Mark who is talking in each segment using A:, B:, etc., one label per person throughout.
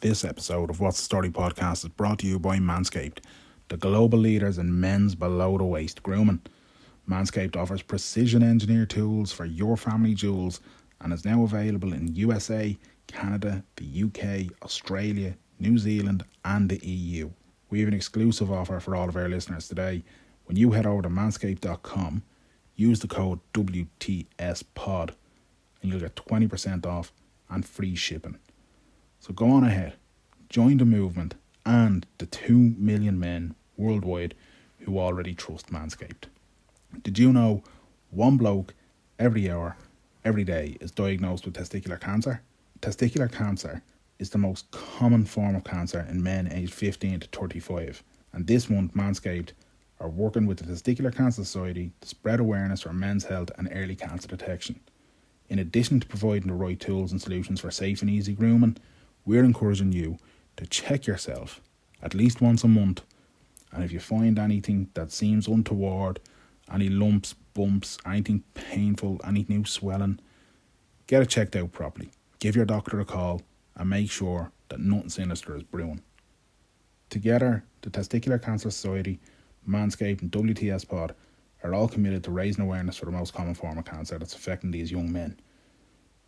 A: This episode of What's the Story podcast is brought to you by Manscaped, the global leaders in men's below the waist grooming. Manscaped offers precision engineered tools for your family jewels and is now available in USA, Canada, the UK, Australia, New Zealand and the EU. We have an exclusive offer for all of our listeners today. When you head over to manscaped.com, use the code WTSPOD and you'll get 20% off and free shipping. So go on ahead, join the movement and the 2 million men worldwide who already trust Manscaped. Did you know one bloke every hour, every day is diagnosed with testicular cancer? Testicular cancer is the most common form of cancer in men aged 15 to 35. And this month Manscaped are working with the Testicular Cancer Society to spread awareness for men's health and early cancer detection. In addition to providing the right tools and solutions for safe and easy grooming, we're encouraging you to check yourself at least once a month, and if you find anything that seems untoward, any lumps, bumps, anything painful, any new swelling, get it checked out properly. Give your doctor a call and make sure that nothing sinister is brewing. Together, the Testicular Cancer Society, Manscaped and WTS Pod are all committed to raising awareness for the most common form of cancer that's affecting these young men.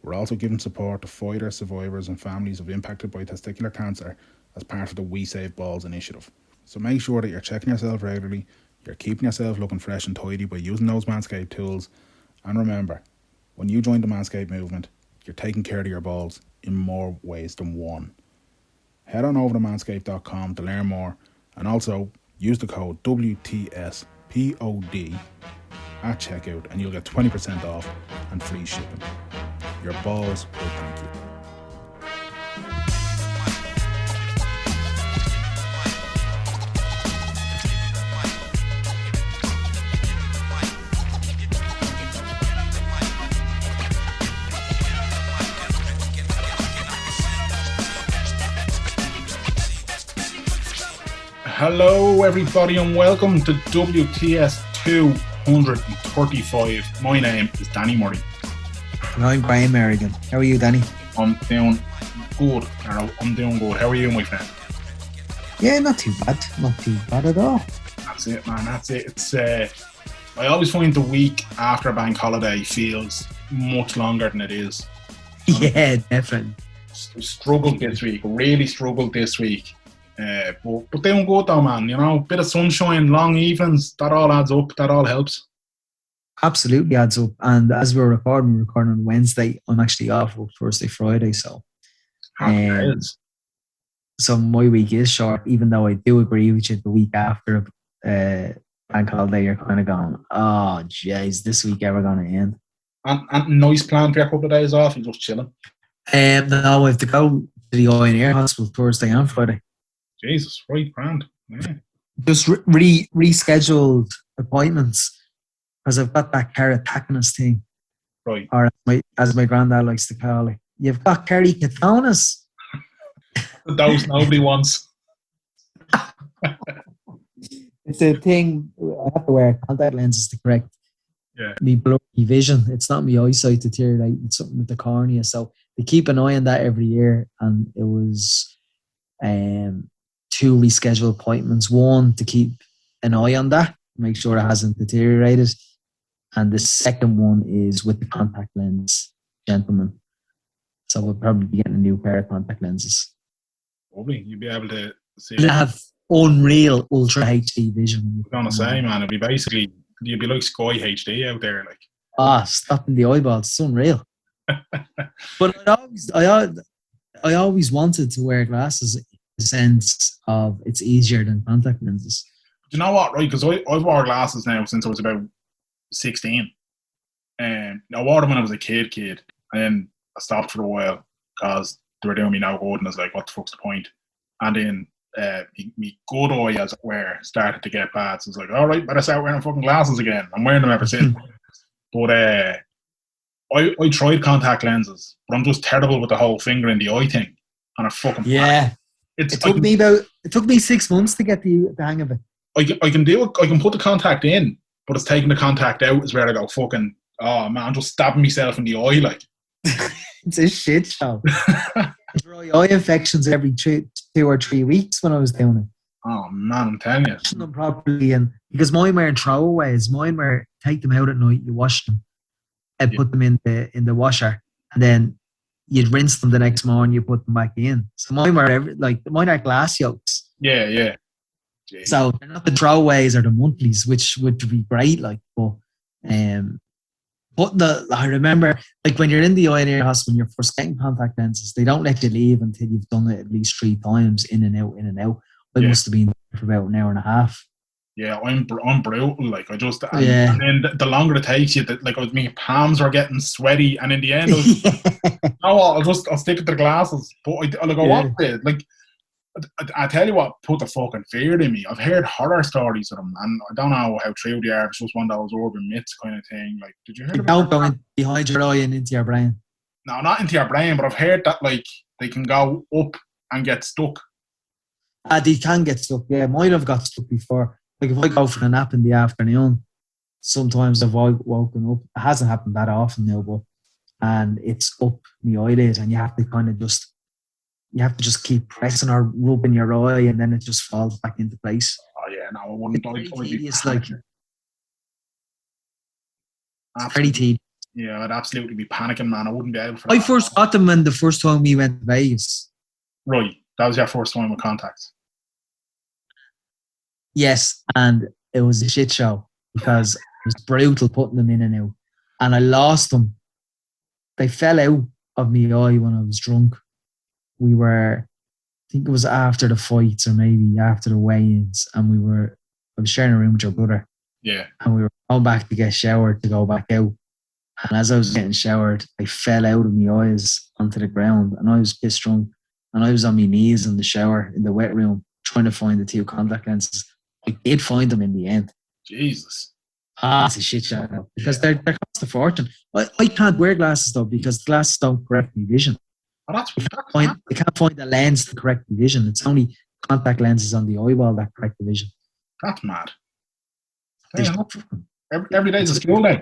A: We're also giving support to fighters, survivors and families of impacted by testicular cancer as part of the We Save Balls initiative. So make sure that you're checking yourself regularly, you're keeping yourself looking fresh and tidy by using those Manscaped tools, and remember, when you join the Manscaped movement, you're taking care of your balls in more ways than one. Head on over to manscaped.com to learn more, and also use the code WTSPOD at checkout and you'll get 20% off and free shipping. Your balls will thank you. Hello everybody and welcome to WTS 235. My name is Danny Murray.
B: And I'm Brian Merrigan. How are you, Danny?
A: I'm doing good. I'm doing good. How are you, my friend?
B: Yeah, not too bad. Not too bad at all.
A: That's it, man. That's it. It's I always find the week after a bank holiday feels much longer than it is.
B: Yeah, definitely.
A: Struggled this week. Really struggled this week. But doing good though, man. You know, bit of sunshine, long evenings. That all adds up. That all helps.
B: Absolutely adds up. And as we're recording on Wednesday. I'm actually off for Thursday, Friday. So my week is short, even though I do agree with you. The week after bank holiday, you're kind of going, oh, jeez, this week ever going to end?
A: And nice plan for a couple of days off. You're just chilling.
B: No, I have to go to the Eye and Ear Hospital Thursday and Friday.
A: Jesus, right, grand. Yeah.
B: Just rescheduled appointments. Because I've got that Kerry Katona thing.
A: Right.
B: Or as my granddad likes to call it. You've got Kerry Katonas.
A: Those nobody wants.
B: It's a thing. I have to wear contact lenses to correct me blurry vision. It's not my eyesight deteriorating. It's something with the cornea. So they keep an eye on that every year. And it was 2 rescheduled appointments. One to keep an eye on that, make sure it hasn't deteriorated. And the second one is with the contact lens gentleman. So we'll probably be getting a new pair of contact lenses.
A: Probably. You'll be able to see.
B: You'll have unreal Ultra HD vision.
A: I'm going to say, man, it'll be basically, you'll be like Sky HD out there. Like.
B: Stopping the eyeballs. It's unreal. But I always wanted to wear glasses in the sense of it's easier than contact lenses.
A: Do you know what, right? Because I've wore glasses now since I was about 16. And I wore them when I was a kid. And then I stopped for a while because they were doing me no good. And I was like, what the fuck's the point? And then me good eye, as it were, started to get bad. So I was like, all right, better start wearing fucking glasses again. I'm wearing them ever since. But I tried contact lenses, but I'm just terrible with the whole finger in the eye thing. And I fucking...
B: Yeah. It took me 6 months to get the hang of it.
A: I can do it. I can put the contact in, but it's taking the contact out is where I go fucking, oh man, I'm just stabbing myself in the eye like.
B: It's a shit show. Dry eye infections every 2 or 3 weeks when I was doing it.
A: Oh man, I'm telling you.
B: Washing them properly, and because mine were throwaways, mine were take them out at night, you wash them, and put them in the washer, and then you'd rinse them the next morning, you put them back in. So mine were mine are glass yolks.
A: Yeah. Jeez.
B: So they're not the throwaways or the monthlies, which would be great, I remember, when you're in the eye and ear hospital, you're first getting contact lenses. They don't let you leave until you've done it at least 3 times, in and out, in and out. I must have been there for about an hour and a half.
A: Yeah, I'm brutal. And then the longer it takes you, my palms are getting sweaty, and in the end, I'll stick to the glasses. But I tell you what put the fucking fear in me. I've heard horror stories of them, and I don't know how true they are. It's just one of those urban myths kind of thing. Did you hear about
B: don't go behind your eye and into your brain?
A: No, not into your brain, but I've heard that they can go up and get stuck.
B: They can get stuck, yeah. Mine have got stuck before. If I go for a nap in the afternoon, sometimes I've woken up. It hasn't happened that often now, and it's up my eyelid, and you have to just keep pressing or rubbing your eye, and then it just falls back into place.
A: Oh yeah, no, I wouldn't.
B: It's very tedious.
A: Yeah, I'd absolutely be panicking, man. I wouldn't be able to.
B: I first got them when the first time we went to Vegas.
A: Right, that was your first time with contacts.
B: Yes, and it was a shit show because it was brutal putting them in and out, and I lost them. They fell out of my eye when I was drunk. I think it was after the fights or maybe after the weigh-ins, and I was sharing a room with your brother.
A: Yeah.
B: And we were going back to get showered to go back out. And as I was getting showered, they fell out of my eyes onto the ground, and I was pissed drunk, and I was on my knees in the shower in the wet room trying to find the 2 contact lenses. I did find them in the end.
A: Jesus.
B: It's a shit show because they're cost a fortune. I can't wear glasses though because the glasses don't correct my vision. I can't find the lens to correct the vision. It's only contact lenses on the eyeball that correct the vision.
A: That's mad. Every day is a school day.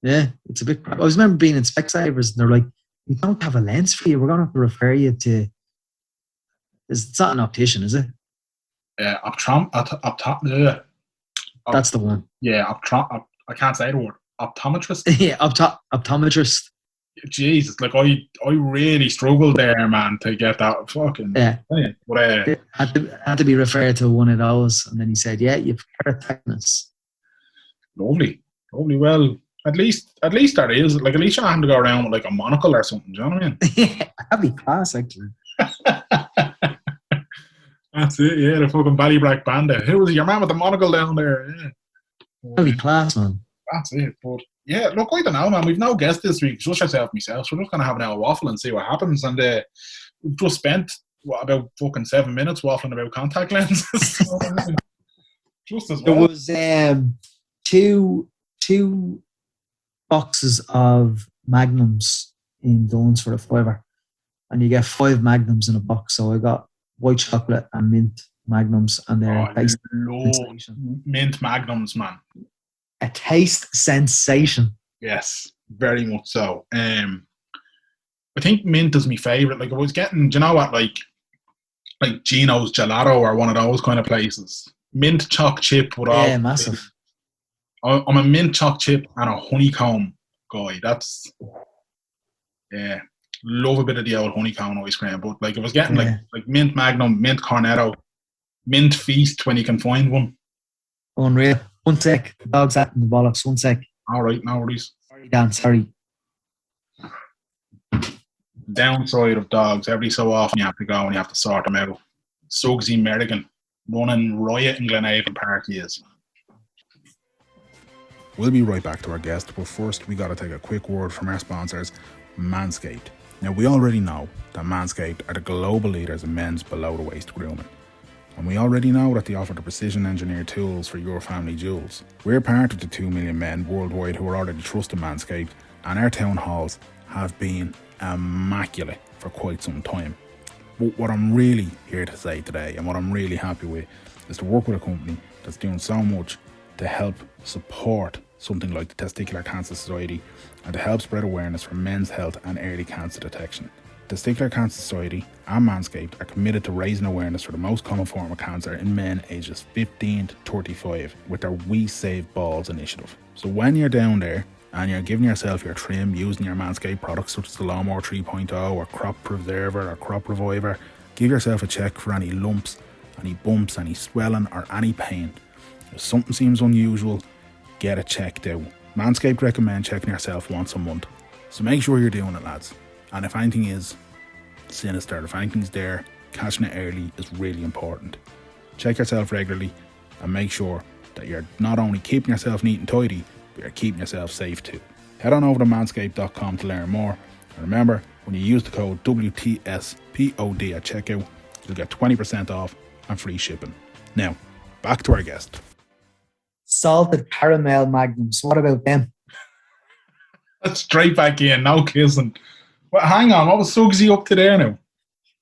B: Yeah, it's a bit crap. I remember being in Specsavers and they're like, we don't have a lens for you. We're going to have to refer you to... It's not an optician, is it?
A: That's
B: the one.
A: Yeah, I can't say the word. Optometrist?
B: Yeah, optometrist.
A: Jesus, I really struggled there, man, to get that fucking...
B: Yeah.
A: But,
B: had to be referred to one of those, and then he said, yeah, you've keratoconus.
A: Lovely. Well, at least there is. At least you're not having to go around with a monocle or something, do you know what I mean?
B: Yeah, that'd be class, actually.
A: That's it, yeah, the fucking Ballybrack Bandit. Who was your man with the monocle down there? Yeah.
B: That'd be class, man.
A: That's it, but yeah, look, I don't know, man. We've no guest this week, just myself. So we're just going to have an hour waffle and see what happens. And we've just spent, about fucking 7 minutes waffling about contact lenses. Just as well.
B: There was two boxes of Magnums in Dunn's for a £5. And you get 5 Magnums in a box. So I got white chocolate and mint Magnums, and they're taste sensation.
A: Mint Magnums, man.
B: A taste sensation.
A: Yes, very much so. I think mint is my favourite. I was getting, do you know what, like Gino's Gelato or one of those kind of places. Mint choc chip with all.
B: Yeah, massive.
A: I'm a mint choc chip and a honeycomb guy. That's, yeah, love a bit of the old honeycomb ice cream. But I was getting like mint Magnum, mint Cornetto, mint Feast when you can find one.
B: Unreal. 1 sec. The dog's at in the bollocks. 1 sec.
A: All right, no worries.
B: Sorry, Dan. Sorry.
A: Downside of dogs, every so often you have to go and you have to sort them out. Sugsy Merrigan running riot in Glenavon Park he is. We'll be right back to our guest, but first we got to take a quick word from our sponsors, Manscaped. Now, we already know that Manscaped are the global leaders in men's below-the-waist grooming. And we already know that they offer the precision-engineered tools for your family jewels. We're part of the 2 million men worldwide who are already trusting Manscaped, and our town halls have been immaculate for quite some time. But what I'm really here to say today, and what I'm really happy with, is to work with a company that's doing so much to help support something like the Testicular Cancer Society, and to help spread awareness for men's health and early cancer detection. Testicular Cancer Society and Manscaped are committed to raising awareness for the most common form of cancer in men ages 15 to 35 with their We Save Balls initiative. So when you're down there and you're giving yourself your trim using your Manscaped products such as the Lawnmower 3.0 or Crop Preserver or Crop Reviver, give yourself a check for any lumps, any bumps, any swelling or any pain. If something seems unusual, get it checked out. Manscaped recommend checking yourself once a month. So make sure you're doing it, lads. And if anything is sinister, if anything's there, catching it early is really important. Check yourself regularly and make sure that you're not only keeping yourself neat and tidy, but you're keeping yourself safe too. Head on over to manscaped.com to learn more. And remember, when you use the code WTSPOD at checkout, you'll get 20% off and free shipping. Now, back to our guest.
B: Salted caramel magnums. What about them?
A: Straight back in, no kissing. Well, hang on, what was Suggsy up to there now?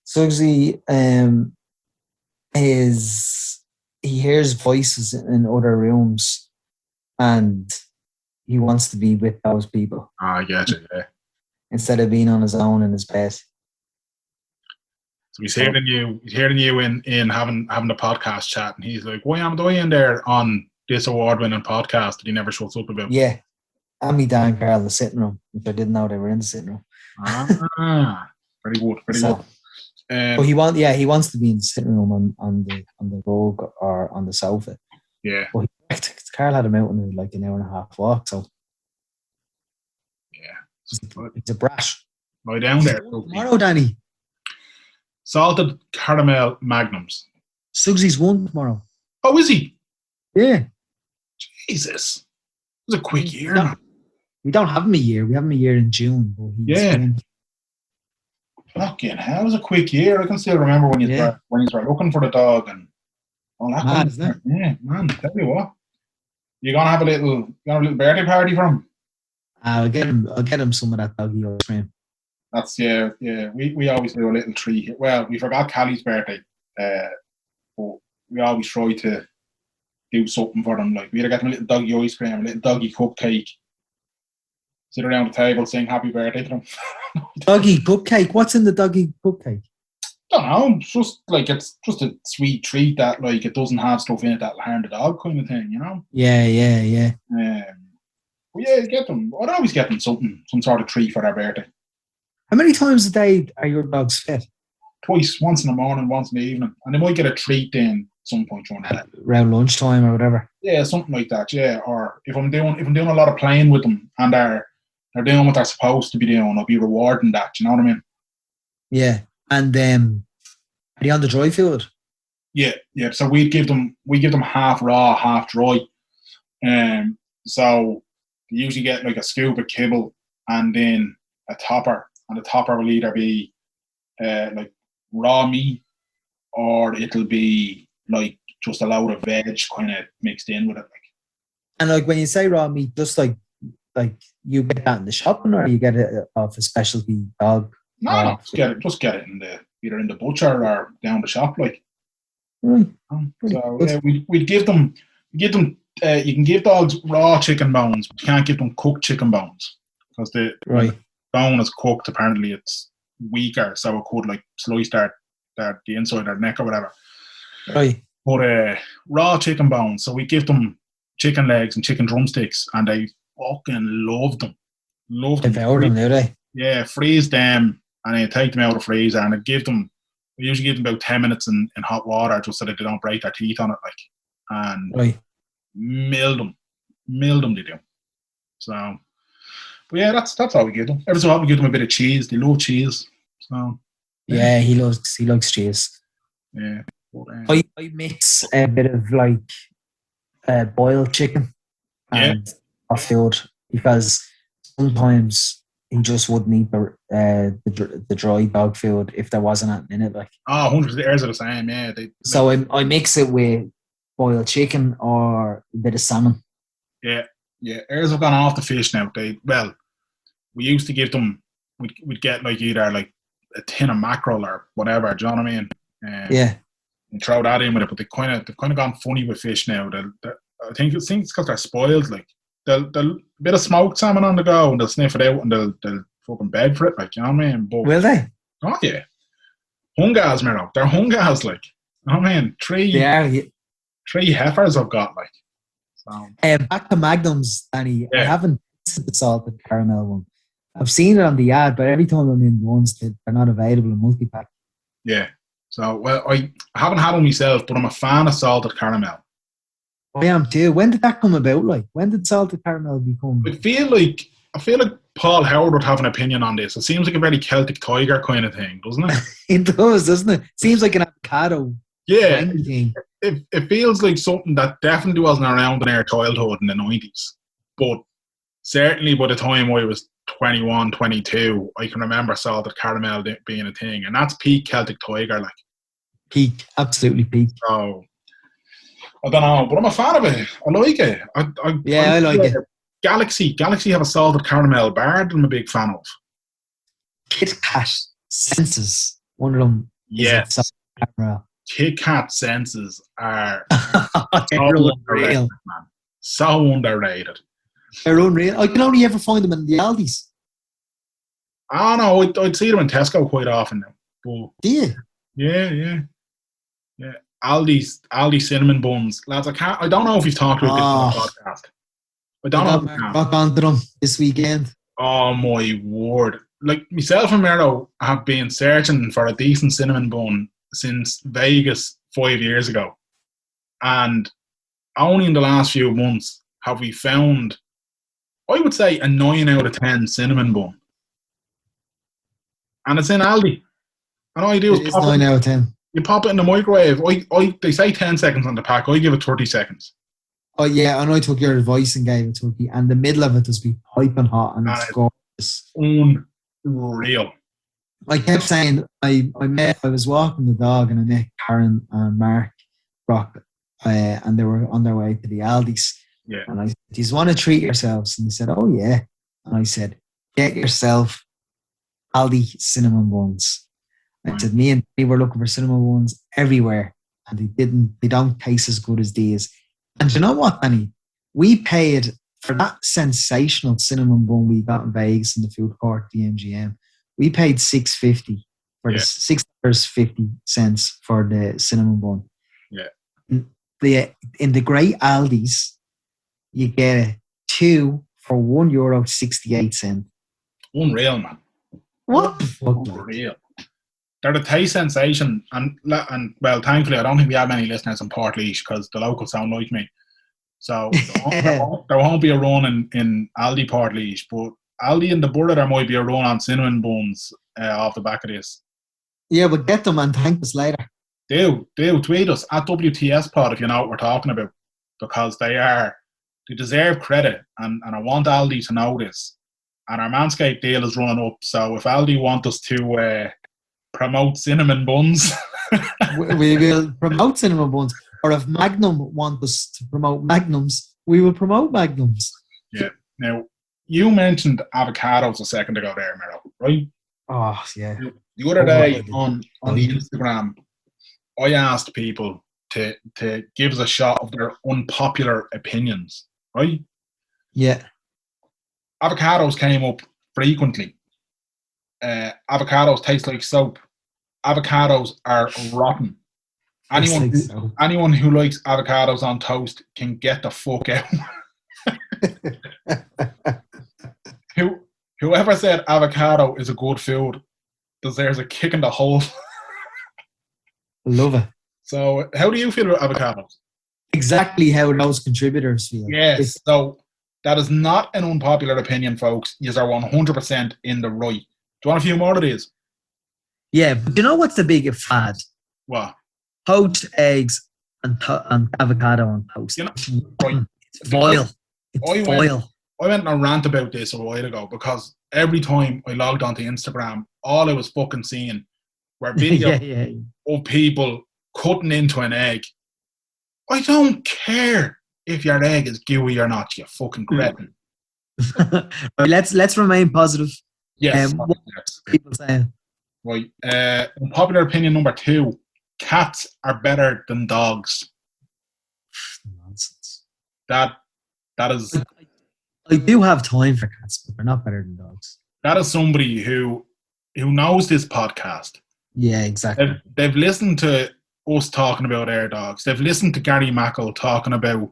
B: Suggsy he hears voices in other rooms and he wants to be with those people.
A: I get you, yeah.
B: Instead of being on his own in his bed.
A: So he's hearing you in having the podcast chat, and he's like, why am I in there on this award-winning podcast that he never shuts up about?
B: Yeah. And me, Dan Carl, the sitting room, which I didn't know they were in the sitting room.
A: Very good, very good.
B: But he wants to be in the sitting room on the rug or on the sofa.
A: Yeah.
B: But Carl had him out in like an hour and a half walk, so
A: yeah,
B: it's a brash.
A: Lie down there.
B: Tomorrow, Danny.
A: Salted caramel magnums.
B: Suggsy's won tomorrow.
A: Oh, is he?
B: Yeah.
A: Jesus, it was a quick year, man.
B: We don't have him a year. We have him a year in June. But
A: Fucking hell, it was a quick year. I can still remember when you were looking for the dog and all that.
B: Mad, isn't it?
A: Yeah, man. Tell you what, you gonna have a little birthday party for him? I'll get
B: him some of that doggy ice cream.
A: That's yeah. We always do a little treat. Well, we forgot Callie's birthday, but we always try to do something for them. Like we either get them a little doggy ice cream, a little doggy cupcake. Sit around the table saying happy birthday to them.
B: Doggy cupcake? What's in the doggy cupcake?
A: I don't know. It's just a sweet treat that like it doesn't have stuff in it that'll harm the dog kind of thing, you know?
B: Yeah.
A: But yeah, get them. I'd always get them some sort of treat for their birthday.
B: How many times a day are your dogs fed?
A: Twice, once in the morning, once in the evening. And they might get a treat then some point during the day.
B: Around lunchtime or whatever.
A: Yeah, something like that, yeah. Or if I'm doing a lot of playing with them and they're doing what they're supposed to be doing, I'll be rewarding that, you know what I mean?
B: Yeah. And are you on the dry field?
A: Yeah. So we give them half raw, half dry. So they usually get like a scoop of kibble and then a topper. And the topper will either be like raw meat or it'll be like just a load of veg kind of mixed in with it.
B: And like when you say raw meat, just like you get that in the shop or you get it off a specialty dog?
A: No, just get it either in the butcher or down the shop, like.
B: Right.
A: So yeah, we'd give them. You can give dogs raw chicken bones, but you can't give them cooked chicken bones because when the bone is cooked, apparently it's weaker, so it could like slice the inside of their neck or whatever.
B: Right.
A: But raw chicken bones, so we give them chicken legs and chicken drumsticks, and they fucking love them.
B: Devour them, do they?
A: Yeah, freeze them and then take them out of the freezer and we usually give them about 10 minutes in hot water just so that they don't break their teeth on it, like, and mill them they do. So, but yeah, that's all we give them. Every so often we give them a bit of cheese. They love cheese. So
B: yeah, he likes cheese.
A: Yeah. But,
B: I mix a bit of like boiled chicken and off-field because sometimes he just wouldn't eat the dry dog food if there wasn't anything in it. Like
A: 100%, theirs are the same. Yeah.
B: So I mix it with boiled chicken or a bit of salmon.
A: Yeah. Ours have gone off the fish now. We used to give them. We'd get like either like a tin of mackerel or whatever. Do you know what I mean? And throw that in with it, but they've kind of gone funny with fish now. I think it's because they're spoiled. Like they'll bit of smoked salmon on the go and they'll sniff it out and they'll fucking beg for it, like, you know what I mean? But,
B: Will they?
A: oh yeah. Hungas, Mero. They're hungas, like. You know what I mean?
B: They are.
A: Three heifers I've got, like. So.
B: Back to Magnums, Danny.
A: Yeah.
B: I haven't tasted the salted caramel one. I've seen it on the ad, but every time I'm in ones, they're not available in multi-pack.
A: Yeah. So, well, I haven't had one myself, but I'm a fan of salted caramel.
B: I am too. When did that come about? Like, when did salted caramel become?
A: I feel like Paul Howard would have an opinion on this. It seems like a very Celtic tiger kind of thing, doesn't it?
B: It does, doesn't it? Seems like an avocado.
A: Yeah.
B: Thing.
A: It feels like something that definitely wasn't around in our childhood in the 90s. But certainly by the time I was 21, 22, I can remember salted caramel being a thing. And that's peak Celtic tiger, like.
B: Peak. Absolutely peak.
A: So, I don't know, but I'm a fan of it. I like it.
B: I like it.
A: Galaxy have a salted caramel bar that I'm a big fan of.
B: Kit Kat Senses. One of them.
A: Yes.
B: Salted caramel.
A: Kit Kat Senses are
B: so unreal.
A: Man. So underrated.
B: They're unreal. I can only ever find them in the Aldi's.
A: I don't know. I'd see them in Tesco quite often now. But
B: do you?
A: Yeah. Aldi cinnamon buns, lads. I don't know if you've talked about this on the podcast. I don't know.
B: Rock on to them this weekend.
A: Oh my word! Like myself and Mero have been searching for a decent cinnamon bun since Vegas 5 years ago, and only in the last few months have we found, I would say, a 9 out of 10 cinnamon bun, and it's in Aldi. And all you do is pop
B: 9 out of 10.
A: You pop it in the microwave. They say 10 seconds on the pack. I give it 30 seconds.
B: Oh, yeah, and I took your advice and gave it to me. And the middle of it does be piping hot and it's gorgeous.
A: Unreal.
B: I kept saying, I was walking the dog and I met Karen and Mark Brock and they were on their way to the Aldi's.
A: Yeah.
B: And I said, do you want to treat yourselves? And they said, oh, yeah. And I said, get yourself Aldi cinnamon buns. I said, me and we were looking for cinnamon buns everywhere, and they don't taste as good as these. And you know what, Danny? We paid for that sensational cinnamon bun we got in Vegas in the food court, the MGM. We paid $6.50 for the $6.50 for the cinnamon bun.
A: Yeah.
B: In the great Aldi's, you get 2 for €1.68.
A: Unreal, man.
B: What the fuck?
A: Unreal. They're the taste sensation, and well, thankfully, I don't think we have many listeners in Portlaoise because the locals don't like me. So there won't be a run in Aldi Portlaoise, but Aldi in the Borough there might be a run on cinnamon buns off the back of this.
B: Yeah, but get them and thank us later.
A: Do tweet us at WTS Pod if you know what we're talking about, because they deserve credit, and I want Aldi to know this. And our Manscaped deal is running up, so if Aldi want us to promote cinnamon buns.
B: we will promote cinnamon buns. Or if Magnum want us to promote Magnums, we will promote Magnums.
A: Yeah. Now, you mentioned avocados a second ago there, Mero, right?
B: Oh, yeah.
A: The other day on the Instagram, I asked people to give us a shot of their unpopular opinions, right?
B: Yeah.
A: Avocados came up frequently. Avocados taste like soap. Avocados are rotten. Anyone who likes avocados on toast can get the fuck out. Whoever said avocado is a good food deserves a kick in the hole.
B: Love it.
A: So, how do you feel about avocados?
B: Exactly how those contributors feel.
A: Yes. So, that is not an unpopular opinion, folks. You are 100% in the right. Do you want a few more of these? Yeah,
B: but you know what's the big fad?
A: What?
B: Poached eggs and avocado on toast.
A: You know, right.
B: It's vile. It's vile.
A: I went on a rant about this a while ago because every time I logged onto Instagram, all I was fucking seeing were videos of people cutting into an egg. I don't care if your egg is gooey or not, you fucking cretin.
B: Right, let's remain positive.
A: Yes.
B: What people saying?
A: Right. Unpopular opinion number 2. Cats are better than dogs.
B: Nonsense.
A: That is
B: I do have time for cats, but they're not better than dogs.
A: That is somebody who knows this podcast.
B: Yeah, exactly.
A: They've listened to us talking about our dogs. They've listened to Gary Mackle talking about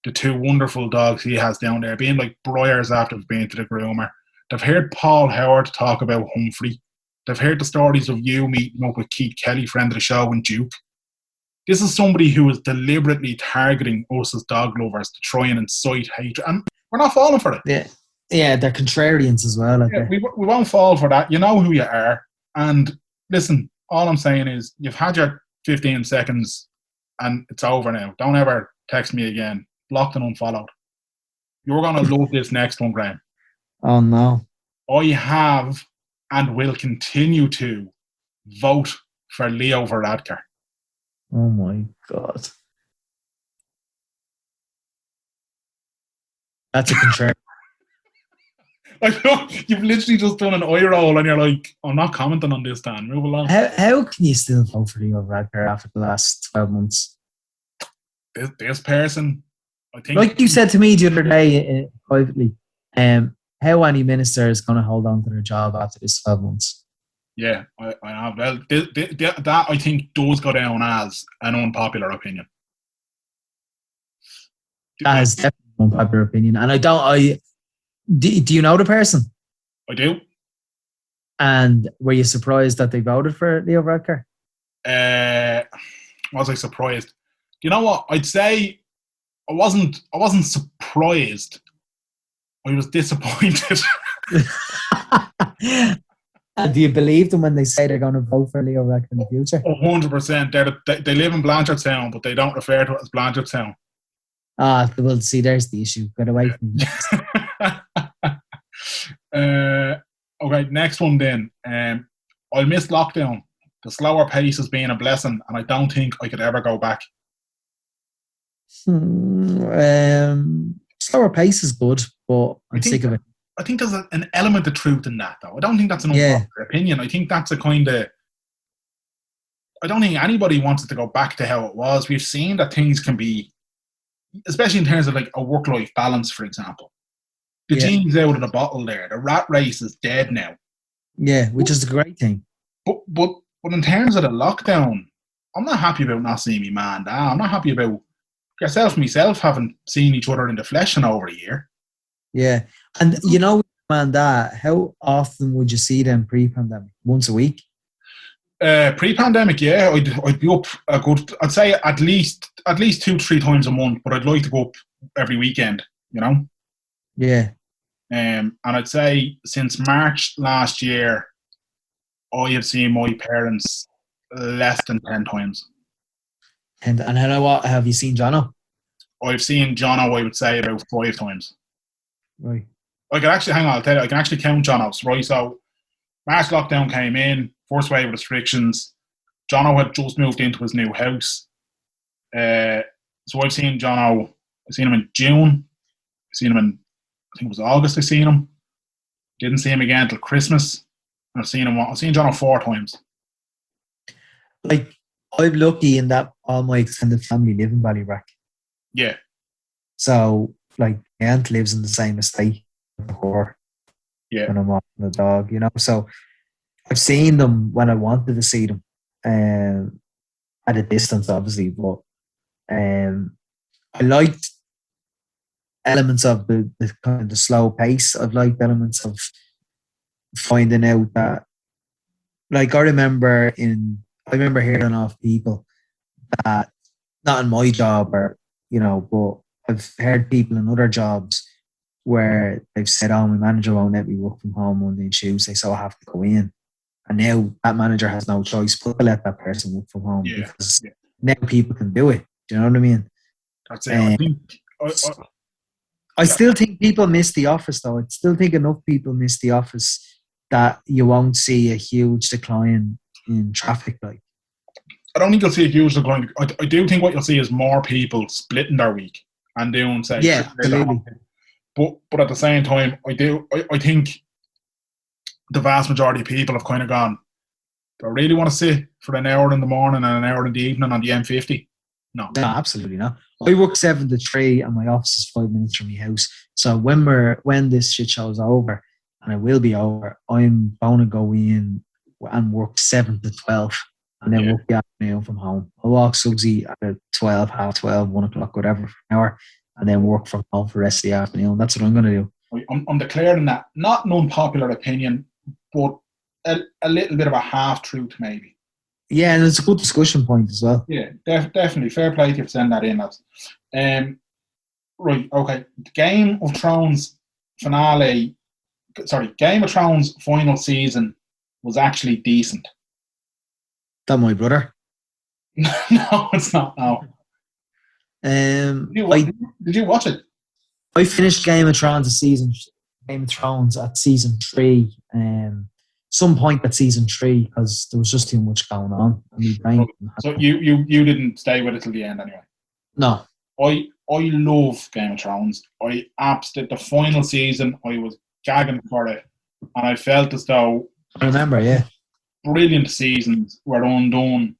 A: the two wonderful dogs he has down there, being like briars after they've been to the groomer. They've heard Paul Howard talk about Humphrey. They've heard the stories of you meeting up with Keith Kelly, friend of the show, and Duke. This is somebody who is deliberately targeting us as dog lovers to try and incite hatred. And we're not falling for it.
B: Yeah, they're contrarians as well.
A: We won't fall for that. You know who you are. And listen, all I'm saying is you've had your 15 seconds and it's over now. Don't ever text me again. Blocked and unfollowed. You're going to love this next one, Graham.
B: Oh, no.
A: I have and will continue to vote for Leo Varadkar.
B: Oh, my God. That's a contrarian.
A: I know you've literally just done an eye roll and you're like, I'm not commenting on this, Dan. Move along.
B: How can you still vote for Leo Varadkar after the last 12 months?
A: This person, I think.
B: Like you said to me the other day privately, how any minister is going to hold on to their job after this 12 months?
A: Yeah, I have. Well, that I think does go down as an unpopular opinion.
B: That is definitely an unpopular opinion. And do you know the person?
A: I do.
B: And were you surprised that they voted for Leo Varadkar?
A: Was I surprised? You know what? I'd say I wasn't surprised. I was disappointed.
B: Do you believe them when they say they're going to vote for Leo Varadkar in the future?
A: 100%. They live in Blanchardstown, but they don't refer to it as Blanchardstown.
B: Well, see, there's the issue. Get away from me.
A: Okay, next one then. I'll miss lockdown. The slower pace has been a blessing, and I don't think I could ever go back.
B: Slower pace is good, but I'm sick of it.
A: I think there's an element of truth in that, though. I don't think that's an unpopular opinion. I think that's a kind of... I don't think anybody wants it to go back to how it was. We've seen that things can be, especially in terms of like a work-life balance, for example. The genie's out of the bottle there. The rat race is dead now.
B: Yeah, which is a great thing.
A: But in terms of the lockdown, I'm not happy about not seeing me man. I'm not happy about yourself and myself haven't seen each other in the flesh in over a year.
B: Yeah. And you know, man, how often would you see them pre-pandemic? Once a week?
A: Pre-pandemic, yeah, I'd be up a good. I'd say at least 2-3 times a month, but I'd like to go up every weekend. You know.
B: Yeah.
A: And I'd say since March last year, I have seen my parents less than 10 times.
B: And what have you seen Jono?
A: I've seen Jono, I would say, about 5 times.
B: Right.
A: I can actually, hang on, I'll tell you, I can actually count Jono's, right? So, March lockdown came in, first wave of restrictions. Jono had just moved into his new house. So I've seen Jono, I've seen him in June. I've seen him in, I think it was August I seen him. Didn't see him again until Christmas. I've seen Jono 4 times.
B: Like, I'm lucky in that all my extended family live in Ballybrack.
A: Yeah.
B: So, like, my aunt lives in the same estate as her.
A: Yeah.
B: When I'm walking the dog, you know. So, I've seen them when I wanted to see them. At a distance, obviously. But I liked elements of the kind of the slow pace. I've liked elements of finding out that, like, I remember hearing off people that, not in my job or, you know, but I've heard people in other jobs where they've said, oh, my manager won't let me work from home Monday and Tuesday, so I have to go in. And now that manager has no choice but to let that person work from home because now people can do it. Do you know what I mean?
A: That's it.
B: I still think people miss the office, though. I still think enough people miss the office that you won't see a huge decline in traffic. Like,
A: I don't think you'll see a huge decline. I do think what you'll see is more people splitting their week and doing, say,
B: absolutely.
A: But at the same time, I think the vast majority of people have kind of gone, do I really want to sit for an hour in the morning and an hour in the evening on the M50? No.
B: No, absolutely not. I work 7 to 3 and my office is 5 minutes from my house. So when this shit show's over, and it will be over, I'm going to go in and work 7 to 12 and then work the afternoon from home. I'll walk Sugsy at 12, half 12, 1 o'clock, whatever, for an hour, and then work from home for the rest of the afternoon. That's what I'm going to do.
A: I'm declaring that, not an unpopular opinion, but a little bit of a half-truth maybe.
B: Yeah, and it's a good discussion point as well.
A: Yeah, definitely. Fair play to you for sending that in, lads. Right, okay. Game of Thrones final season was actually decent.
B: That my brother.
A: No, it's not. No. Did you watch it?
B: I finished Game of Thrones at season 3. Some point at season 3 because there was just too much going on.
A: So you didn't stay with it till the end anyway?
B: No.
A: I love Game of Thrones. The final season, I was gagging for it, and I felt as though
B: I remember, yeah,
A: brilliant seasons were undone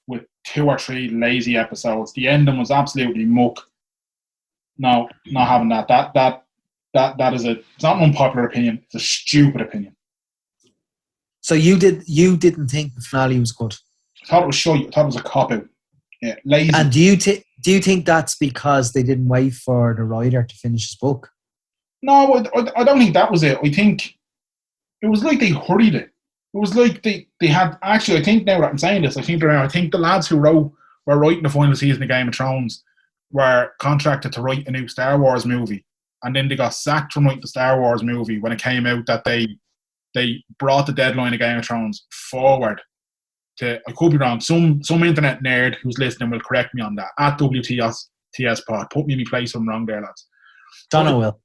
A: with 2 or 3 lazy episodes. The ending was absolutely muck. No, not having that. That is it's not an unpopular opinion. It's a stupid opinion.
B: So you didn't think the finale was good?
A: I thought it was shite. I thought it was a cop-out. Yeah, lazy.
B: And do you think that's because they didn't wait for the writer to finish his book?
A: No, I don't think that was it. I think it was like they hurried it. It was like they had... Actually, I think now that I'm saying this, I think the lads who were writing the final season of Game of Thrones were contracted to write a new Star Wars movie. And then they got sacked from writing the Star Wars movie when it came out that they brought the deadline of Game of Thrones forward to... I could be wrong. Some internet nerd who's listening will correct me on that. At WTS pod. Put me in my place if I'm wrong there, lads.
B: Jono will.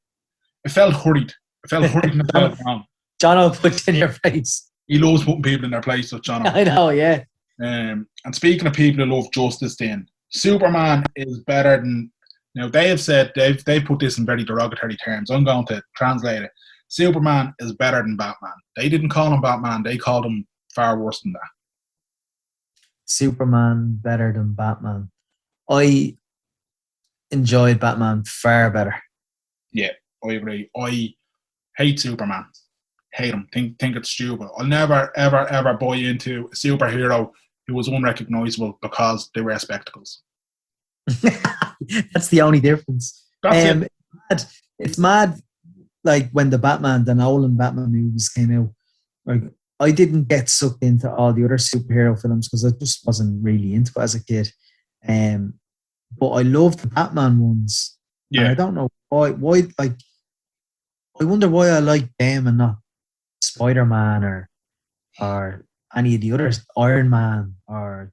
A: It felt hurried. It felt hurried and it felt wrong.
B: Jono puts in your face.
A: He loves putting people in their place, with Jono.
B: I know, yeah.
A: And speaking of people who love justice, then Superman is better than... Now, they have said, they've put this in very derogatory terms. I'm going to translate it. Superman is better than Batman. They didn't call him Batman. They called him far worse than that.
B: Superman better than Batman. I enjoyed Batman far better.
A: Yeah, I agree. I hate Superman. Hate him. Think it's stupid. I'll never, ever, ever buy into a superhero who was unrecognisable because they wear spectacles.
B: That's the only difference.
A: That's it.
B: It's mad. Like when the Nolan Batman movies came out, like I didn't get sucked into all the other superhero films because I just wasn't really into it as a kid. But I loved the Batman ones. Yeah. And I don't know why. Like, I wonder why I like them and not Spider-Man or any of the others. Iron Man or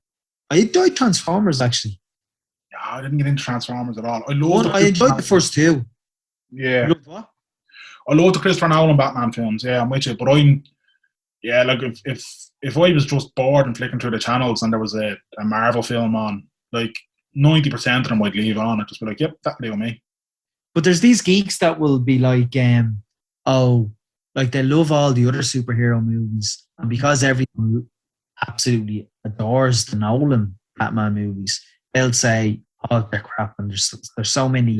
B: I enjoyed Transformers actually.
A: No, I didn't get into Transformers at all.
B: I enjoyed the first 2.
A: Yeah.
B: You loved what?
A: I love the Christopher Nolan Batman films. Yeah, I'm with you. But like if I was just bored and flicking through the channels and there was a Marvel film on, like 90% of them I'd leave on. I'd just be like, yep, that'll do me.
B: But there's these geeks that will be like, like they love all the other superhero movies, and because everyone absolutely adores the Nolan Batman movies, they'll say, "Oh, they're crap," and there's so many,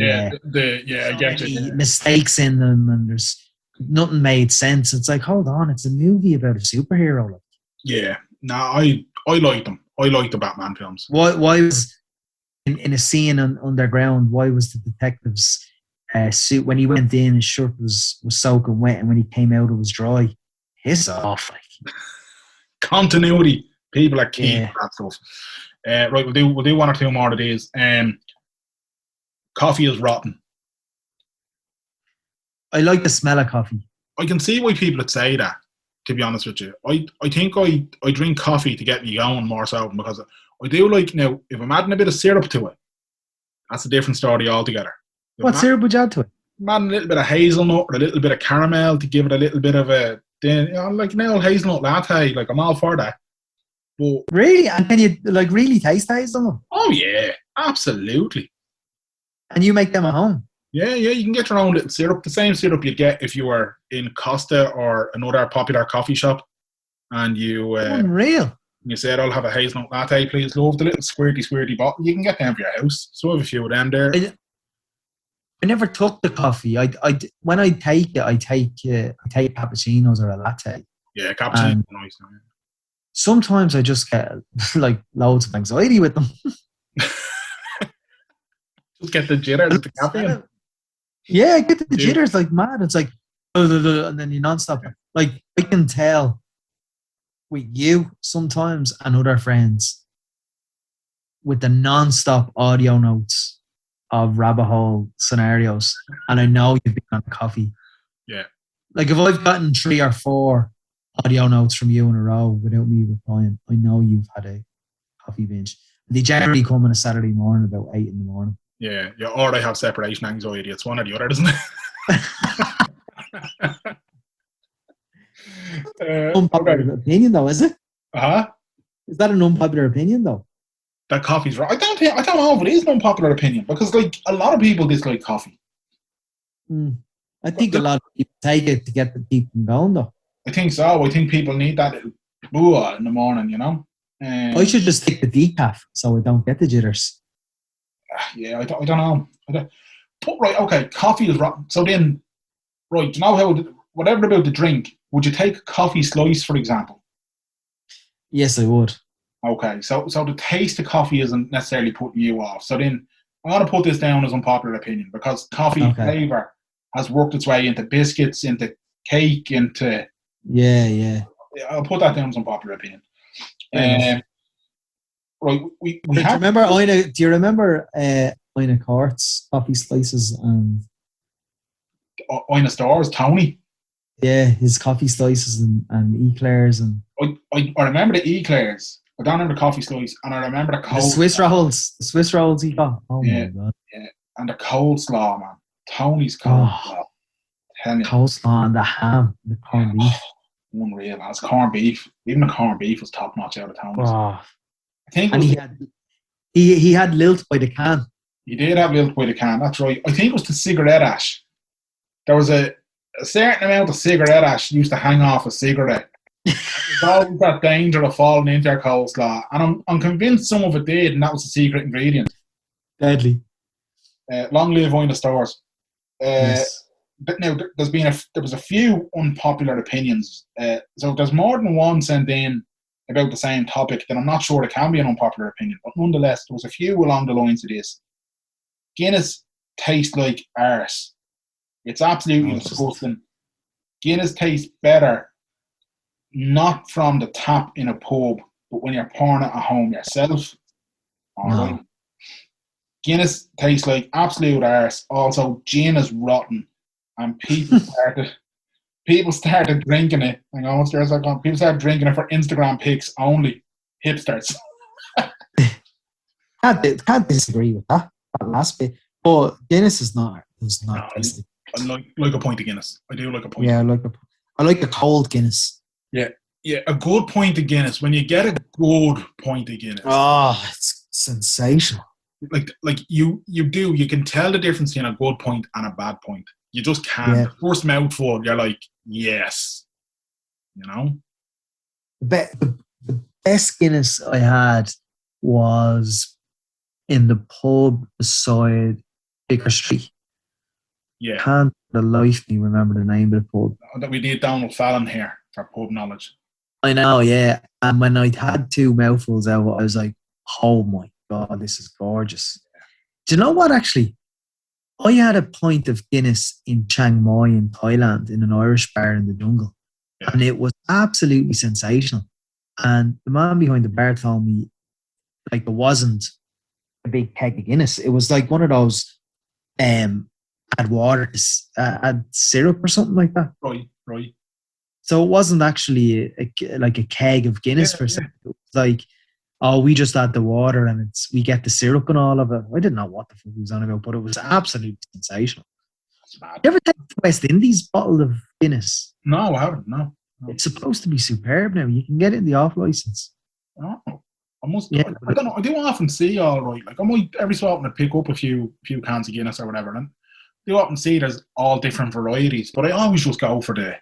B: mistakes in them, and there's nothing made sense. It's like, hold on, it's a movie about a superhero.
A: Yeah, no, I like them. I like the Batman films.
B: Why was in a scene underground? Why was the detective's suit when he went in? His shirt was soaking wet, and when he came out, it was dry. Piss off! Like
A: continuity. People are key for that stuff. Right, we'll do 1 or 2 more of these. Coffee is rotten.
B: I like the smell of coffee.
A: I can see why people would say that, to be honest with you. I think I drink coffee to get me going more so because I do like, now, if I'm adding a bit of syrup to it, that's a different story altogether.
B: What syrup would you add to it?
A: I'm adding a little bit of hazelnut or a little bit of caramel to give it a little bit of a, like an old hazelnut latte, like I'm all for that. But
B: really? And can you like really taste hazelnut?
A: Oh yeah, absolutely.
B: And you make them at home?
A: Yeah, you can get your own little syrup, the same syrup you'd get if you were in Costa or another popular coffee shop. And you...
B: Unreal.
A: And you said, I'll have a hazelnut latte, please, love. The little squirty bottle. You can get them for your house. So I have a few of them there.
B: I never took the coffee. When I take it, I take cappuccinos or a latte.
A: Yeah, cappuccino is nice.
B: Sometimes I just get like loads of anxiety with them.
A: Just get the jitters, the caffeine.
B: Yeah, I get the jitters like mad. It's like, and then you non-stop. Like, I can tell with you sometimes and other friends with the non-stop audio notes of rabbit hole scenarios, and I know you've been on coffee.
A: Yeah.
B: Like, if I've gotten 3 or 4 audio notes from you in a row without me replying, I know you've had a coffee binge. They generally come on a Saturday morning about 8 in the morning.
A: Yeah, or they have separation anxiety. It's one or the other, isn't it?
B: Unpopular opinion, though, is it? Is that an unpopular opinion, though?
A: That coffee's right. I don't know if it is an unpopular opinion, because like a lot of people dislike coffee.
B: I think a lot of people take it to get the people going, though.
A: I think so. I think people need that little booah in the morning, you know.
B: I should just take the decaf so I don't get the jitters.
A: Yeah, I don't know. But right, okay, coffee is rotten. So then, right, do you know how, whatever about the drink, would you take a coffee slice, for example?
B: Yes, I would.
A: Okay, so the taste of coffee isn't necessarily putting you off. So then, I'm going to put this down as unpopular opinion, because coffee flavour has worked its way into biscuits, into cake, into...
B: Yeah.
A: I'll put that down as unpopular opinion. Right, we have...
B: Do you remember Ina Court's coffee slices and...
A: Ina Stores, Tony?
B: Yeah, his coffee slices and eclairs and...
A: I remember the eclairs. I don't remember the coffee slice, and I remember the cold...
B: The Swiss rolls he got. Oh my God.
A: Yeah, and the coleslaw, man. Tony's coleslaw.
B: Coleslaw and the ham, the corned beef.
A: Unreal. That's corned beef. Even the corned beef was top notch out of Tony's.
B: Oh.
A: I think
B: he had lilt by the can.
A: He did have lilt by the can, that's right. I think it was the cigarette ash. There was a certain amount of cigarette ash used to hang off a cigarette. There's always that danger of falling into your coleslaw. And I'm convinced some of it did, and that was the secret ingredient.
B: Deadly.
A: Long live Ina Stores.
B: Yes.
A: But now there was a few unpopular opinions. So there's more than one sent in about the same topic, then I'm not sure it can be an unpopular opinion. But nonetheless, there was a few along the lines of this. Guinness tastes like arse. It's absolutely disgusting. Guinness tastes better, not from the tap in a pub, but when you're pouring it at home yourself. Alright. Guinness tastes like absolute arse. Also, gin is rotten. And people started drinking it. Hang on, people started drinking it for Instagram pics only. Hipsters.
B: Can't disagree with that last bit. But Guinness is not tasty.
A: I like a pint of Guinness. I do like a pint.
B: Yeah, I like a cold Guinness.
A: Yeah, a good pint of Guinness. When you get a good pint of Guinness,
B: it's sensational.
A: Like you can tell the difference between a good pint and a bad pint. You just can't.
B: Yeah.
A: The first mouthful, you're like, yes, you know.
B: The best Guinness I had was in the pub beside Baker Street.
A: Yeah.
B: Can't for the life of me remember the name of the pub.
A: That we need Donald Fallon here for pub knowledge.
B: I know, yeah. And when I had 2 mouthfuls out, I was like, oh my God, this is gorgeous. Do you know what, actually? I had a pint of Guinness in Chiang Mai in Thailand in an Irish bar in the jungle. Yeah. And it was absolutely sensational. And the man behind the bar told me, like, it wasn't a big keg of Guinness. It was like one of those add water, add syrup or something like that.
A: Right.
B: So it wasn't actually like a keg of Guinness per se. It was like, we just add the water and we get the syrup and all of it. I didn't know what the fuck he was on about, but it was absolutely sensational.
A: That's mad.
B: You ever take the West Indies bottle of Guinness?
A: No, I haven't. No.
B: It's supposed to be superb now. You can get it in the off license.
A: Oh, I must. Yeah. I don't know. I do often see all right. Like I might every so often pick up a few cans of Guinness or whatever, and I do often see there's all different varieties. But I always just go for the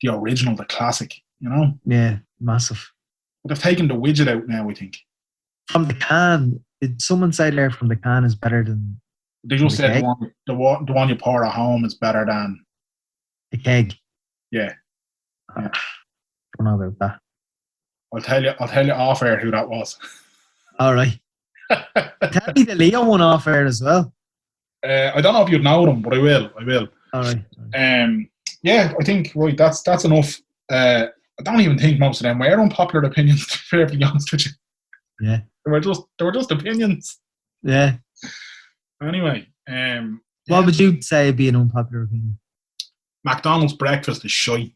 A: original, the classic. You know?
B: Yeah, massive.
A: But they've taken the widget out now, I think.
B: From the can, did someone say there from the can is better than
A: They just said the one you pour at home is better than
B: the keg?
A: Yeah.
B: I don't know about that.
A: I'll tell you off air who that was.
B: All right. Tell me the Leo one off air as well.
A: I don't know if you'd know them, but I will.
B: All right.
A: Yeah, I think that's enough. I don't even think most of them were unpopular opinions, to be fairly honest with you.
B: Yeah.
A: They were just opinions.
B: Yeah.
A: Anyway,
B: what would you say would be an unpopular opinion?
A: McDonald's breakfast is shite.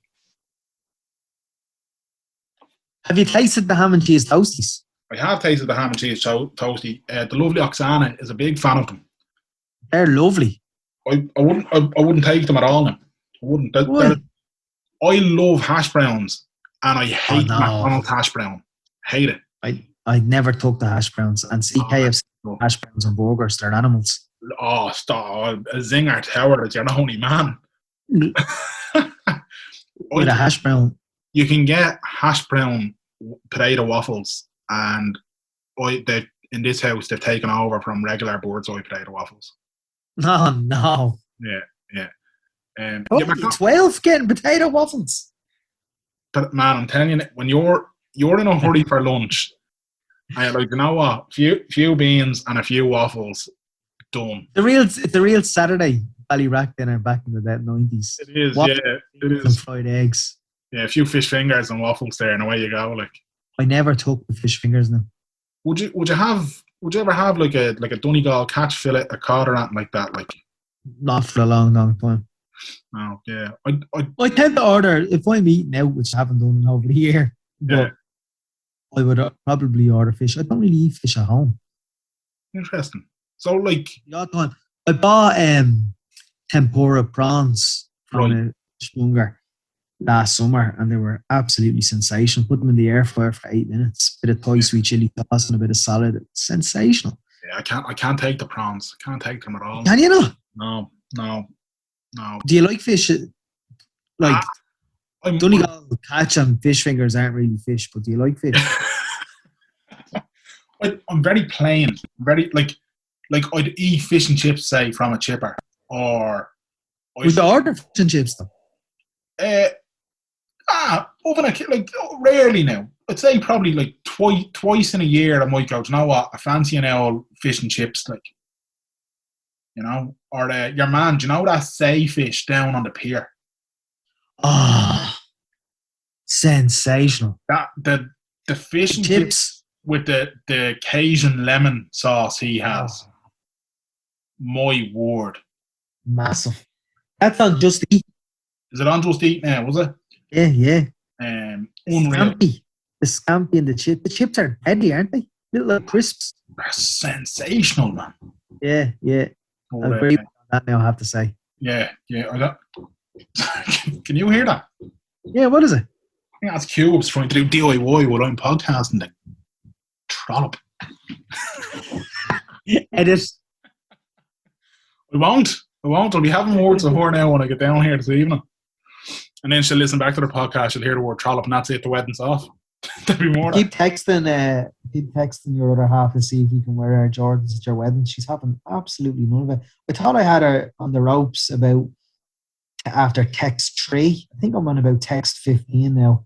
B: Have you tasted the ham and cheese toasties?
A: I have tasted the ham and cheese toasty. The lovely Oksana is a big fan of them.
B: They're lovely.
A: I wouldn't take them at all now. I wouldn't. I love hash browns, and I hate McDonald's hash brown. Hate it.
B: I never took the hash browns, and KFC hash browns and burgers. They're animals.
A: Oh, stop! A zinger tower that you're the only man.
B: With a hash brown,
A: you can get hash brown potato waffles, and in this house they've taken over from regular bird's eye potato waffles.
B: No.
A: Yeah.
B: 12 getting potato waffles.
A: But man, I'm telling you, when you're in a hurry for lunch, and you're like, you know what, few beans and a few waffles, done. It's
B: the real Saturday Ballyrack dinner back in the 90s.
A: It is,
B: waffles,
A: it is.
B: And fried eggs.
A: Yeah, a few fish fingers and waffles there, and away you go. Like,
B: I never took the fish fingers now.
A: Would you ever have like a Donegal catch fillet, a cod or anything like that? Like,
B: not for a long time.
A: Oh yeah,
B: I tend to order if I'm eating out, which I haven't done in over a year. But I would probably order fish. I don't really eat fish at home.
A: Interesting. So like,
B: I bought tempura prawns from a fishmonger last summer, and they were absolutely sensational. Put them in the air fryer for 8 minutes. Bit of Thai sweet chili sauce and a bit of salad. It's sensational.
A: Yeah, I can't take the prawns. I can't take them at all.
B: Can you not?
A: No.
B: Do you like fish? Like, Donegal catch and fish fingers aren't really fish, but do you like fish?
A: I'm very plain. Very like I'd eat fish and chips, say, from a chipper, or
B: would you order fish and chips though?
A: Rarely now. I'd say probably like twice in a year I might go, do you know what, I fancy an old fish and chips, like, you know, or your man, do you know that say fish down on the pier?
B: Ah, sensational.
A: That the fish and chips with the Cajun lemon sauce he has. Oh. My word.
B: Massive. That's on Just Eat.
A: Is it on Just Eat now, was it?
B: Yeah.
A: Unreal.
B: The scampi and the chips. The chips are deadly, aren't they? Little crisps.
A: They're sensational, man.
B: Yeah. I agree with that now, I have to say.
A: Yeah. Can you hear that?
B: Yeah, what is it?
A: I think that's Cubes trying to do DIY while I'm podcasting. The trollop.
B: Edit.
A: I won't. I'll be having words with her now when I get down here this evening. And then she'll listen back to the podcast, she'll hear the word trollop, and that's it, the wedding's off. There'll be more.
B: Keep texting your other half to see if you can wear her Jordans at your wedding. She's having absolutely none of it. I thought I had her on the ropes about after text 3. I think I'm on about text 15 now.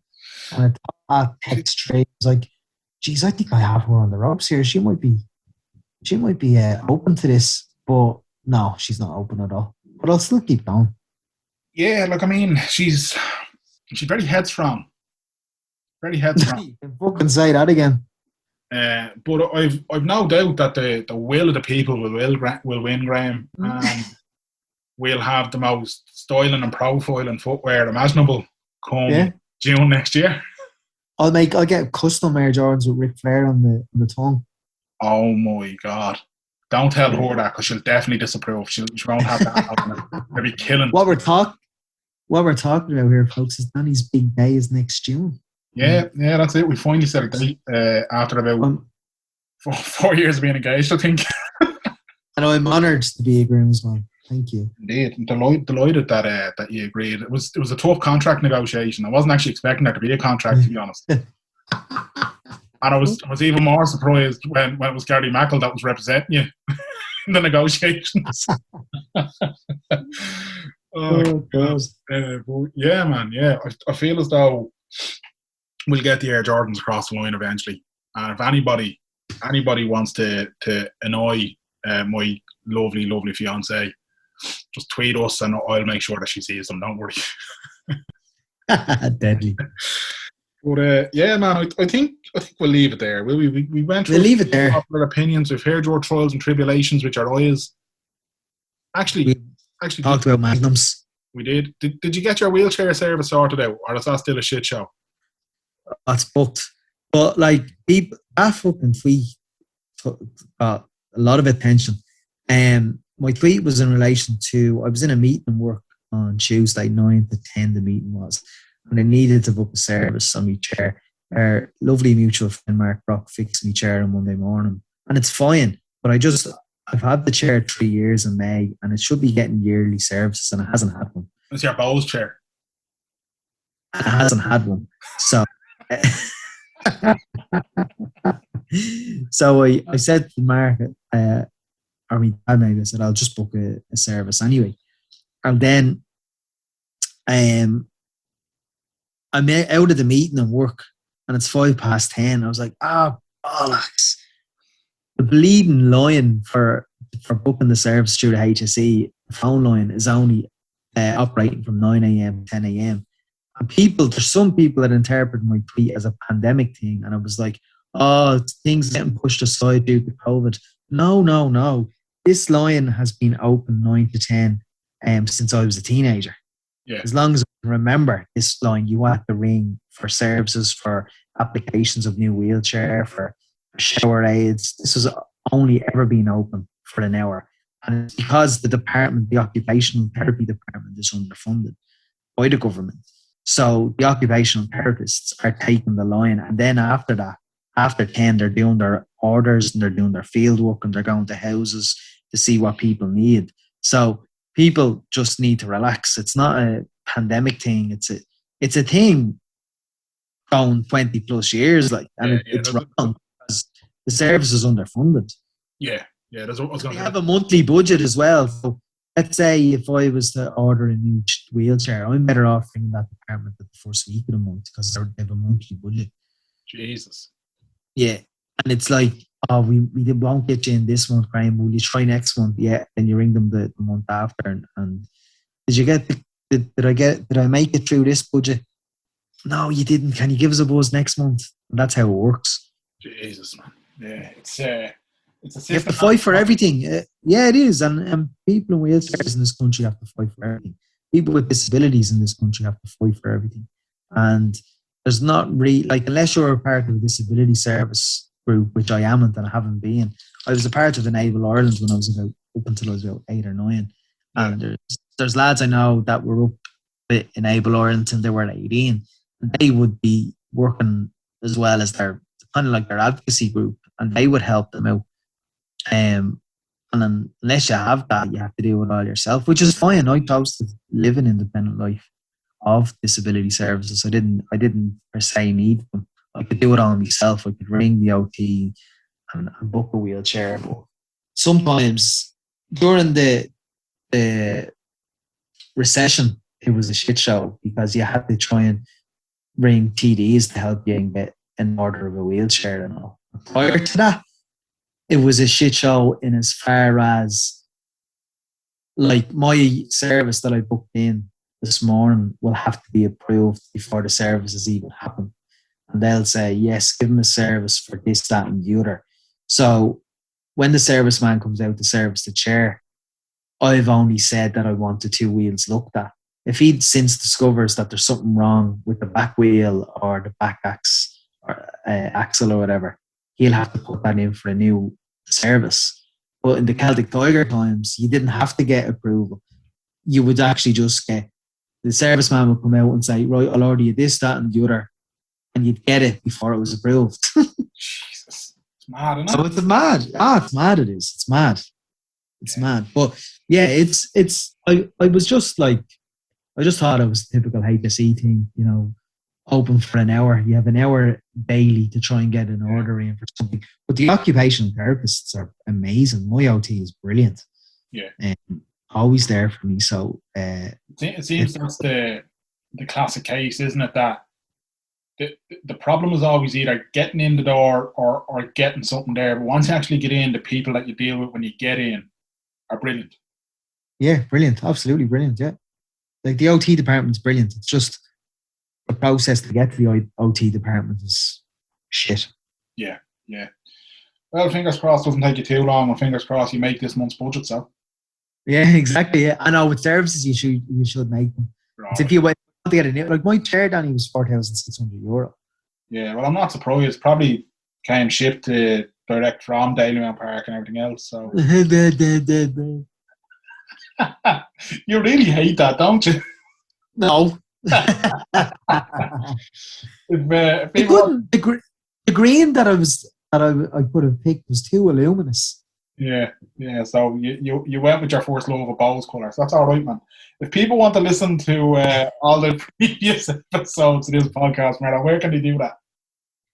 B: And I thought at text 3, I was like, geez, I think I have her on the ropes here. She might be open to this, but no, she's not open at all. But I'll still keep going.
A: Yeah, look, I mean, she's very headstrong. Very headstrong.
B: Fucking say that again.
A: But I've no doubt that the will of the people will win, Graham, and we'll have the most styling and profiling footwear imaginable come June next year.
B: I'll get custom Air Jordans with Ric Flair on the tongue.
A: Oh my God. Don't tell her that, because she'll definitely disapprove. She won't have that. They'll be killing.
B: What we're talking about here, folks, is Danny's big day is next June.
A: Yeah, that's it. We finally set a date after about 4 years of being engaged, I think.
B: And I'm honoured to be a groomsman. Thank you.
A: Indeed, I'm delighted that you agreed. It was a tough contract negotiation. I wasn't actually expecting there to be a contract, to be honest. And I was even more surprised when it was Gary Mackle that was representing you in the negotiations.
B: God.
A: Yeah, man. Yeah, I feel as though we'll get the Air Jordans across the line eventually. And if anybody wants to annoy my lovely fiance, just tweet us and I'll make sure that she sees them. Don't worry.
B: Deadly.
A: But yeah, man, I think we'll leave it there. We went through
B: leave it there.
A: Popular opinions. We've heard your trials and tribulations, which are eyes. Actually,
B: talked about magnums.
A: We did. Did you get your wheelchair service sorted out, or is that still a shit show?
B: That's booked. But like people, that fucking tweet got a lot of attention. My tweet was in relation to I was in a meeting work on Tuesday 9 to 10. The meeting was, and I needed to book a service on my chair. Our lovely mutual friend Mark Brock fixed my chair on Monday morning, and it's fine. But I've had the chair 3 years in May, and it should be getting yearly services, and it hasn't had one.
A: It's your Bose chair.
B: It hasn't had one. So, so I said to Mark, or my dad maybe, I said, I'll just book a service anyway. And then I'm out of the meeting and work, and it's 10:05. I was like, bollocks. The bleeding line for booking the service through the HSE phone line is only operating from 9 a.m. to 10 a.m. And there's some people that interpret my tweet as a pandemic thing, and I was like, things getting pushed aside due to COVID. No. This line has been open 9 to 10 since I was a teenager.
A: Yeah.
B: As long as I can remember this line, you have to ring for services, for applications of new wheelchair, for shower aids. This has only ever been open for an hour. And it's because the occupational therapy department is underfunded by the government. So the occupational therapists are taking the line. And then after that, after 10, they're doing their orders and they're doing their field work and they're going to houses to see what people need. So people just need to relax. It's not a pandemic thing. It's a thing going 20 plus years, it's wrong because the service is underfunded.
A: Yeah. That's what I was going to say.
B: They have a monthly budget as well. So let's say if I was to order a new wheelchair, I'm better off ringing that department at the first week of the month because they have a monthly budget.
A: Jesus.
B: Yeah. And it's like, we won't get you in this month, Graham. Will you try next month? Yeah. Then you ring them the month after. And did you get did I make it through this budget? No, you didn't. Can you give us a buzz next month? And that's how it works.
A: Jesus, man. Yeah. It's a
B: you have to fight for everything. Yeah, it is. And people in wheelchairs in this country have to fight for everything. People with disabilities in this country have to fight for everything. And there's not really, unless you're a part of a disability service group, which I amn't and I haven't been. I was a part of Enable Ireland when I was up until I was about 8 or 9. And there's lads I know that were up with Enable Ireland until they were 18. And they would be working as well as their advocacy group, and they would help them out. And then unless you have that, you have to do it all yourself, which is fine. I chose to live an independent life of disability services. I didn't per se need them. I could do it all myself. I could ring the OT and book a wheelchair. But sometimes during the recession, it was a shit show because you had to try and ring TDs to help you and get an order of a wheelchair and all. Prior to that, it was a shit show in as far as my service that I booked in this morning will have to be approved before the services even happen. And they'll say, yes, give them a service for this, that and the other. So when the serviceman comes out to service the chair, I've only said that I want the 2 wheels looked at. If he since discovers that there's something wrong with the back wheel or the back axle or whatever, he'll have to put that in for a new service. But in the Celtic Tiger times, you didn't have to get approval. You would actually just get, the serviceman would come out and say, right, I'll order you this, that and the other, and you'd get it before it was approved.
A: Jesus. It's mad, isn't it?
B: So it's mad. It's mad it is. It's mad. It's mad. But yeah, I was just like, I just thought it was a typical HSE thing, open for an hour. You have an hour daily to try and get an order in for something. But the occupational therapists are amazing. My OT is brilliant.
C: Yeah.
B: Always there for me. So
C: it seems that's the classic case, isn't it? That the problem is always either getting in the door or getting something there. But once you actually get in, the people that you deal with when you get in are brilliant.
B: Yeah, brilliant. Absolutely brilliant. Yeah. Like the OT department's brilliant. It's just the process to get to the OT department is shit.
C: Yeah. Well, fingers crossed doesn't take you too long, and fingers crossed you make this month's budget, so.
B: Yeah, exactly. Yeah. I know with services you should make them.
C: Right.
B: It's if you went to get a new, like my chair, Danny, was €4,600.
C: Yeah, well, I'm not surprised. Probably came shipped direct from Dalymount Park and everything else. So you really hate that, don't you?
B: No. The green that I could have picked was too voluminous.
C: Yeah. So you went with your first love of Bowes colours. That's all right, man. If people want to listen to all the previous episodes of this podcast, Mero, where can they do that?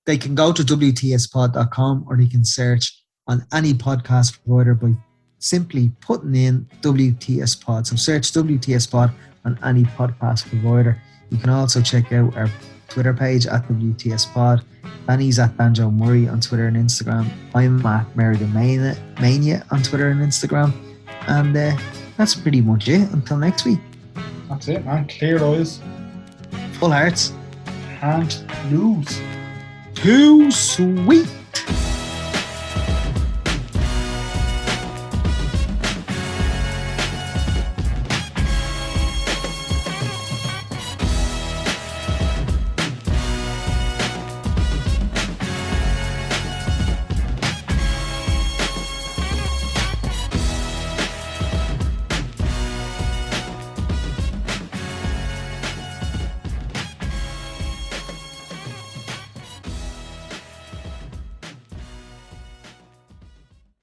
B: They can go to WTSpod.com, or they can search on any podcast provider by simply putting in WTS Pod. So search WTS Pod on any podcast provider. You can also check out our Twitter page at WTS Pod. Danny's at Banjo Murray on Twitter and Instagram. I'm at Mero Mania on Twitter and Instagram. And that's pretty much it. Until next week.
C: That's it, man. Clear eyes.
B: Full hearts.
C: Can't lose.
B: Too sweet.